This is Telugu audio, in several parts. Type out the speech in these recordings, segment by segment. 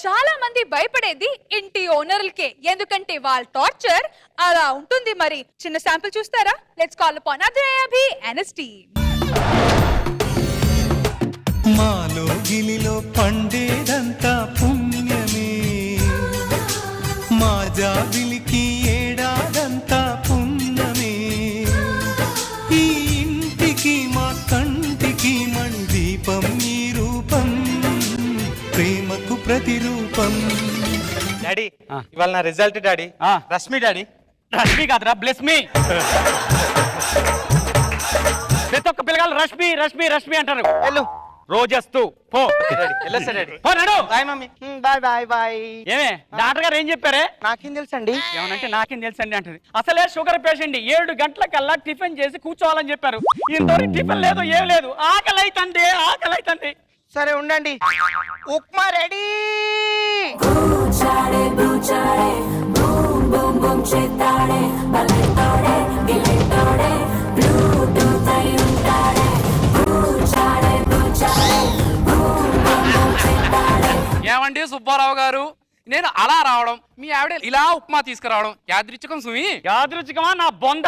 చాలా మంది భయపడేది ఇంటి ఓనర్లకే, ఎందుకంటే వాళ్ళ టార్చర్ అలా ఉంటుంది. మరి చిన్న శాంపుల్ చూస్తారా? Let's call upon Ajay Abhi and his team. మాలో గిలిలో పండేదంతా పుణ్యమే, మా జాబిలికి ఏడాదంతా పుణ్యమే. ఈ ఇంటికి మా కంటికి మణి దీపం ఈ రూపం, ప్రేమకు ప్రతిరూపం. డాడీ ఇవాళ నా result daddy. Rashmi daddy. Rashmi కాదురా, బ్లెస్ మీ. ప్రతి ఒక్క పిల్లగాళ్ళు రష్మి రష్మి రష్మి అంటారు. వెళ్ళు రోజస్తూ పో. Bye mummy. Bye bye bye. ఏమే డాక్టర్ గారు ఏం చెప్పారే? నాకేం తెలుసండి. ఏమనంటే నాకేం తెలుసండి అంటది. అసలే షుగర్ పేషెంట్ 7 గంటలకల్లా టిఫిన్ చేసి కూర్చోవాలని చెప్పారు. ఇంతవరకు టిఫిన్ లేదు, ఏం లేదు. ఆకలి అవుతుంది, ఆకలి అవుతుంది. సరే ఉండండి, ఉప్మా రెడీ. ఏమండి సుబ్బారావు గారు, నేను అలా రావడం, మీ ఆవిడ ఇలా ఉప్మా తీసుకురావడం యాదృచ్ఛికం సుమి. యాదృచ్ఛికమా నా బొంద?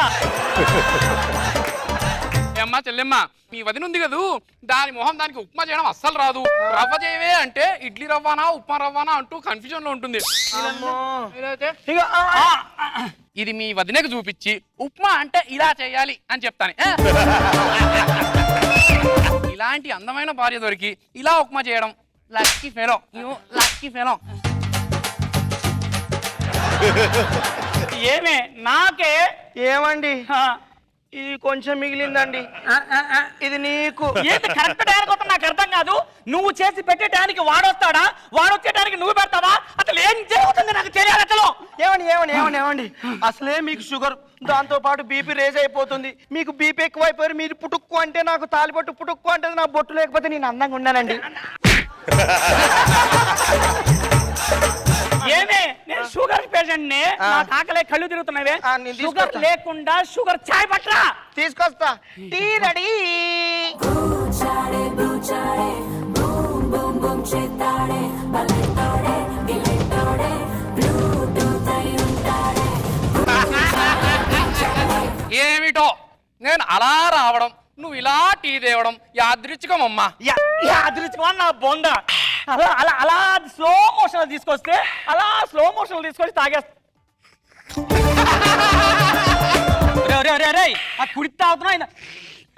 ఏమ్మా చెల్లెమ్మ, మీ వదిన ఉంది కదూ, దాని మొహం దానికి ఉప్మా చేయడం అస్సలు రాదు. రవ్వ చేయవే అంటే ఇడ్లీ రవ్వానా ఉప్మా రవ్వానా అంటూ కన్ఫ్యూజన్ లో ఉంటుంది. ఇది మీ వదినకు చూపించి ఉప్మా అంటే ఇలా చేయాలి అని చెప్తాను. ఇలాంటి అందమైన భార్య దొరికి ఇలా ఉప్మా చేయడం లక్కీ ఫెలో, లక్కీ ఫెలో. ఏమే నాకే ఏమండి ఇది కొంచెం మిగిలిందండి, ఇది నీకు. ఏంటి కరెక్ట్ టైంకి వస్తా? నాకు అర్థం కాదు. నువ్వు చేసి పెట్టే టైంకి వాడొస్తాడా, వాడొచ్చే టైంకి నువ్వు పెడతావా? అసలు ఏం జరుగుతుంది నాకు తెలియాలి. అసలు ఏమండి ఏమండి ఏమండి ఏమండి అసలే మీకు షుగర్, దాంతో పాటు బీపీ రేజ్ అయిపోతుంది. మీకు బీపీ ఎక్కువైపోయి మీరు పుట్టుక్కు అంటే నాకు తాలిబొట్టు, పుట్టుక్కు అంటే నా బొట్టు లేకపోతే నేను అందంగా ఉన్నానండి. ఏమే నేను షుగర్ పేషెంట్ ని, నాకు ఆకలే కళ్ళు తిరుగుతున్నావే. షుగర్ లేకుండా షుగర్ చాయ్ పట్రా. తీసుకొస్తా. Tea ready. ఏమిటో నేను అలా రావడం, నువ్వు ఇలా టీ తేవడం యాదృచ్ఛికం అమ్మా. యాదృచ్ఛికమా నా బొంద? అలా అలా అలా స్లో మోషన్ తీసుకొస్తే అలా స్లో మోషన్ తీసుకొచ్చి తాగేస్తా. కుడి తాగుతున్నా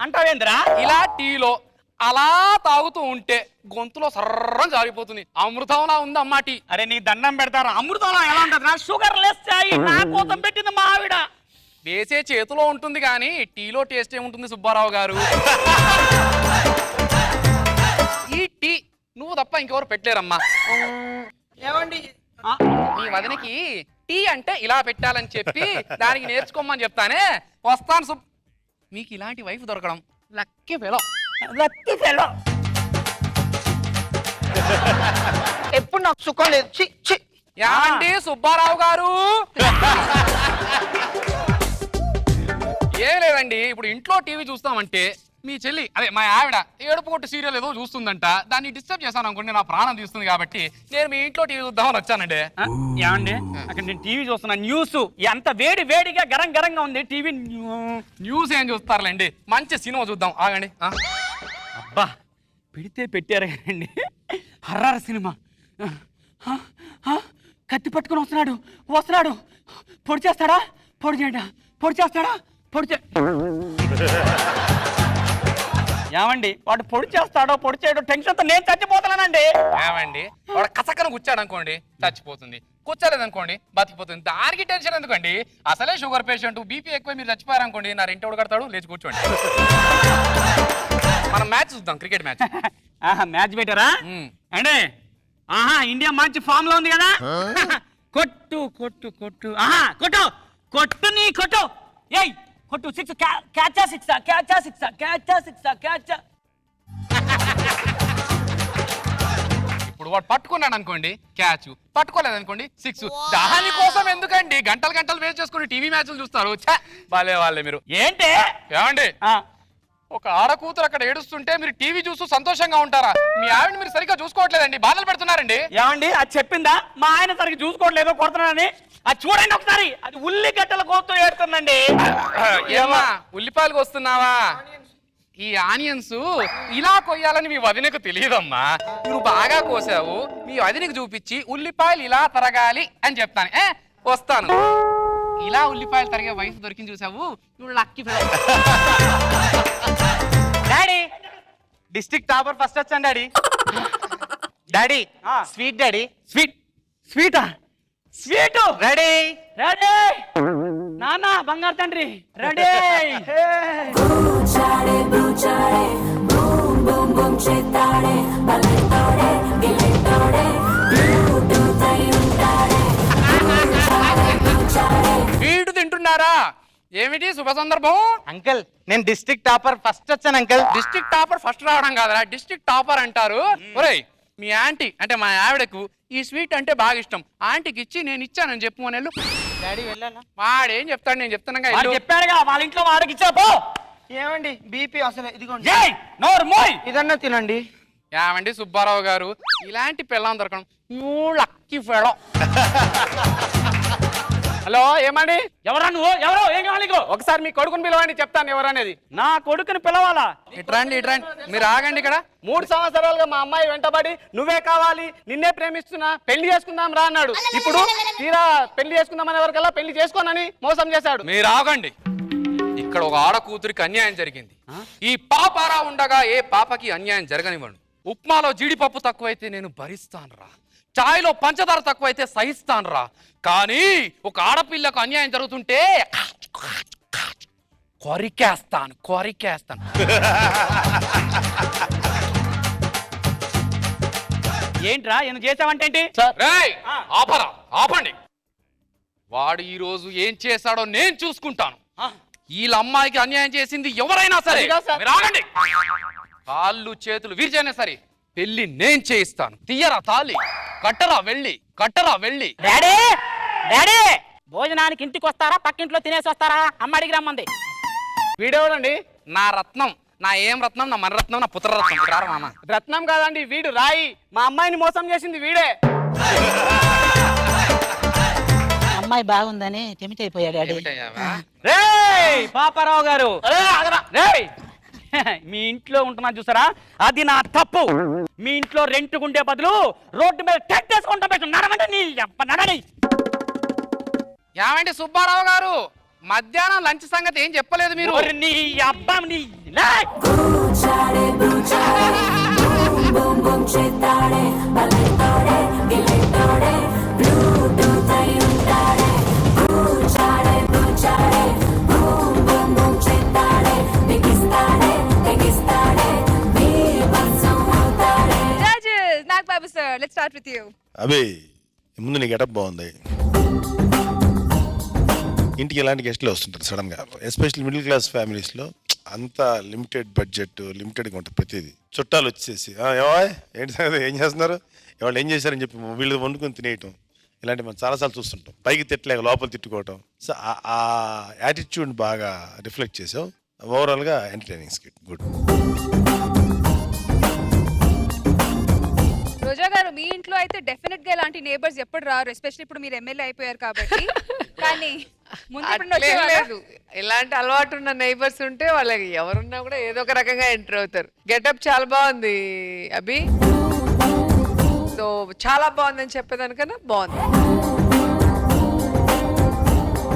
అంటావేంద్రా? ఇలా టీలో అలా తాగుతూ ఉంటే గొంతులో సర్రం జారిపోతుంది. అమృతంలా ఉంది అమ్మా టీ. అరే నీ దండం పెడతారా? అమృతంలో ఎలా ఉంటుంది? షుగర్ లెస్ చాయ్ నా కోసం పెట్టింది మా ఆవిడ. వేసే చేతిలో ఉంటుంది కానీ టీలో టేస్ట్ ఏముంటుంది సుబ్బారావు గారు? ఈ టీ నువ్వు తప్ప ఇంకెవరు పెట్టలేరమ్మా. ఏమండి మీ వదినకి టీ అంటే ఇలా పెట్టాలని చెప్పి దానికి నేర్చుకోమని చెప్తానే. వస్తాను మీకు ఇలాంటి వైఫ్ దొరకడం లక్కీ ఫెలో, లక్కీ ఫెలో. ఎప్పుడు నాకు సుఖం లేదు. ఏమండి సుబ్బారావు గారు? ఏం లేదండి, ఇప్పుడు ఇంట్లో టీవీ చూస్తామంటే మీ చెల్లి అదే మా ఆవిడ ఏడుపు కొట్టు సీరియల్ ఏదో చూస్తుందంట. దాన్ని డిస్టర్బ్ చేశాను అనుకోండి, నా ప్రాణం తీస్తుంది. కాబట్టి నేను మీ ఇంట్లో టీవీ చూద్దామని వచ్చానండి. ఏమండి అక్కడ నేను టీవీ చూస్తున్నా, న్యూస్ ఎంత వేడి వేడిగా గరం గరంగా ఉంది టీవీ. న్యూస్ ఏం చూస్తారులేండి, మంచి సినిమా చూద్దాం. ఆగండి. అబ్బా పెడితే పెట్టారు కదండి, హర్రర్ సినిమా. కత్తి పట్టుకుని వస్తున్నాడు. పొడి చేస్తాడా? పొడి చేయండి. పొడి చేస్తాడా? పొడి చే ఏమండి వాడు పొడి చేస్తాడో పొడి చేయడో టెన్షన్తో నేను చచ్చిపోతున్నానండి. ఏమండి వాడు కసక్కన కూర్చాడు అనుకోండి చచ్చిపోతుంది, కూర్చోలేదనుకోండి బతికిపోతుంది. దానికి టెన్షన్ ఎందుకండి? అసలే షుగర్ పేషెంట్, బీపీ ఎక్కువ, మీరు చచ్చిపోయారు అనుకోండి నా రెంట్ ఎవడు కడతాడు? లేచి కూర్చోండి. మనం మ్యాచ్ చూద్దాం, క్రికెట్ మ్యాచ్. మ్యాచ్ పెట్టారా అండి? ఇండియా మంచి ఫామ్ లో ఉంది కదా. కొట్టు కొట్టు కొట్టు కొట్టు కొట్టు నీ కొట్టు. ఏయ్ కొట్టు. 6 క్యాచా 6 క్యాచా 6 క్యాచా 6 క్యాచా. ఇప్పుడు వాడు పట్టుకున్నాడు అనుకోండి క్యాచ్, పట్టుకోలేదు అనుకోండి 6. దానికోసం ఎందుకండి గంటలు గంటలు వేస్ట్ చేసుకుని టీవీ మ్యాచ్లు చూస్తారు? బాలే వాళ్ళే మీరు. ఏంటి ఏమండి ఒక ఆడ కూతురు అక్కడ ఏడుస్తుంటే మీరు టీవీ చూస్తూ సంతోషంగా ఉంటారా? మీ ఆవిడని మీరు సరిగ్గా చూసుకోవట్లేదండి, బాధలు పెడుతున్నారండి. ఏమండి అది చెప్పిందా మా ఆయన సరిగ్గా చూసుకోవట్లేదు కొడుతున్నానని? అది చూడండి ఒకసారి, అది ఉల్లిగడ్డల కోస్తూ ఏడుతుందండి. ఏమా ఉల్లిపాయలు వస్తున్నావా? ఈ ఆనియన్స్ ఇలా కొయ్యాలని మీ వదినకు తెలియదమ్మా. నువ్వు బాగా కోసావు, మీ వదినకు చూపించి ఉల్లిపాయలు ఇలా తరగాలి అని చెప్తాను. వస్తాను. ఇలా ఉల్లిపాయలు తరిగే వయసు దొరికింది చూసావు, ఇప్పుడు lucky daddy district topper first వచ్చాను డాడీ. Daddy sweet daddy. స్వీటా? Sweet ready ready. నాన్న బంగారు తండ్రి ready. Bruciare, bruciare, boom, boom, boom, cettare, ballettare, ghilettare, bruciare, వీడు తింటున్నారా? ఏమిటి శుభ సందర్భం? అంకుల్ నేను డిస్ట్రిక్ట్ టాపర్ ఫస్ట్ వచ్చాను అంకుల్. డిస్ట్రిక్ట్ టాపర్ ఫస్ట్ రావడం కాదురా, డిస్ట్రిక్ట్ టాపర్ అంటారు. ఒరేయ్ మీ ఆంటీ అంటే మా ఆవిడకు ఈ స్వీట్ అంటే బాగా ఇష్టం. ఆంటీకి ఇచ్చి నేను ఇచ్చానని చెప్పు అని వెళ్ళు. డాడీ వెళ్ళాలా? వాడేం చెప్తాడు, నేను చెప్తున్నాగా. వాడు చెప్పాడుగా వాళ్ళ ఇంట్లో వాడికి ఇచ్చాపో. ఏమండి బీపీ అసలు ఇదిగోండి. ఏయ్ నోరు మోయ్. ఇదన్నా తినండి. ఏమండి సుబ్బారావు గారు, ఇలాంటి పెళ్ళం దొరకడం లక్కీ ఫెలో. హలో ఏమండి? ఎవరా నువ్వు? ఎవరు? ఏం కావాలి నీకు? ఒకసారి మీ కొడుకుని పిలవండి, చెప్తాను ఎవరు అనేది. నా కొడుకుని పిలవాలా? ఇట్రండి ఇట్రండి, మీరు ఆగండి. ఇక్కడ 3 సంవత్సరాలుగా మా అమ్మాయి వెంటబడి నువ్వే కావాలి, నిన్నే ప్రేమిస్తున్నా, పెళ్లి చేసుకుందాం రా అన్నాడు. ఇప్పుడు తీరా పెళ్లి చేసుకుందామనే వరకల్లా పెళ్లి చేసుకోనని మోసం చేశాడు. మీరు ఆగండి. ఇక్కడ ఒక ఆడ కూతురికి అన్యాయం జరిగింది. ఈ పాపారా ఉండగా ఏ పాపకి అన్యాయం జరగనివ్వండి. ఉప్మాలో జీడిపప్పు తక్కువైతే నేను భరిస్తాను రా, చాయ్లో పంచదార తక్కువైతే సహిస్తాను రా. కానీ ఒక ఆడపిల్లకు అన్యాయం జరుగుతుంటే కొరికేస్తాను. ఏంట్రా ఏం చేసావంటే ఏంటి? రేయ్, ఆపండి. వాడు ఈ రోజు ఏం చేశాడో నేను చూసుకుంటాను. వీళ్ళ అమ్మాయికి అన్యాయం చేసింది ఎవరైనా సరే మీరు ఆగండి. కాళ్ళు చేతులు విరిచైనా సరే పెళ్లి నేను చేయిస్తాను. తీయరా తాళి, కట్టరా వెళ్ళి. డాడీ డాడీ భోజనానికి ఇంటికి వస్తారా, పక్కింట్లో తినేసి వస్తారా? అమ్మ అడిగి రమ్మంది. వీడెవడండి? నా రత్నం, నా ఏం రత్నం, నా మనరత్నం, నా పుత్రరత్నం. రారా మామ. రత్నం కాదండి, వీడు రాయి. మా అమ్మాయిని మోసం చేసింది వీడే. అమ్మాయి బాగుందని టెమిట్ అయిపోయాడు డాడీ. ఏమిటయ్యావా? రేయ్ పాపారావు గారు, రేయ్ మీ ఇంట్లో ఉంటున్నా చూసారా, అది నా తప్పు. మీ ఇంట్లో రెంట్కుండే బదులు రోడ్డు మీద టెట్టేసుకుంటా పెట్టు. నడవండి నీ నడని. ఏమండి సుబ్బారావు గారు, మధ్యాహ్నం లంచ్ సంగతి ఏం చెప్పలేదు మీరు? నీ అబ్బా నీ లే. bruciare, bruciare, boom, boom, boom, cettare, ballettare, ghilettare, bruciare, bruciare, boom, boom, boom, cettare, begistare, beepasam avtare. Judges, Nagbabu sir, let's start with you. అబే ముందు నీ గెటప్ బాగుంది. ఇంటికి ఎలాంటి గెస్ట్లు వస్తుంటారు సడన్గా, ఎస్పెషల్లీ మిడిల్ క్లాస్ ఫ్యామిలీస్లో అంత లిమిటెడ్ బడ్జెట్, లిమిటెడ్గా ఉంటుంది ప్రతిదీ. చుట్టాలు వచ్చేసి ఏంటి సంగతి, ఏం చేస్తున్నారు, వాళ్ళు ఏం చేశారని చెప్పి వీళ్ళు వండుకొని తినేయటం, ఇలాంటివి మనం చాలాసార్లు చూస్తుంటాం. పైకి తిట్టలేక లోపల తిట్టుకోవటం. సో ఆ యాటిట్యూడ్ బాగా రిఫ్లెక్ట్ చేసావు. ఓవరాల్గా ఎంటర్టైనింగ్ స్కిట్, గుడ్. రోజా గారు, మీ ఇంట్లో అయితే డెఫినెట్ గా ఇలాంటి నేబర్స్ ఎప్పుడు రారు, ఎస్పెషల్లీ ఇప్పుడు మీరు ఎమ్మెల్యే అయిపోయారు కాబట్టి. కానీ ముందు ఇప్పుడు అట్లేం లేదు. ఇలాంటి అలవాటు ఉన్న నైబర్స్ ఉంటే వాళ్ళకి ఎవరున్నా కూడా ఏదో ఒక రకంగా ఎంటర్ అవుతారు. గెటప్ చాలా బాగుంది అభి, సో చాలా బాగుందని చెప్పేదానికన్నా బాగుంది.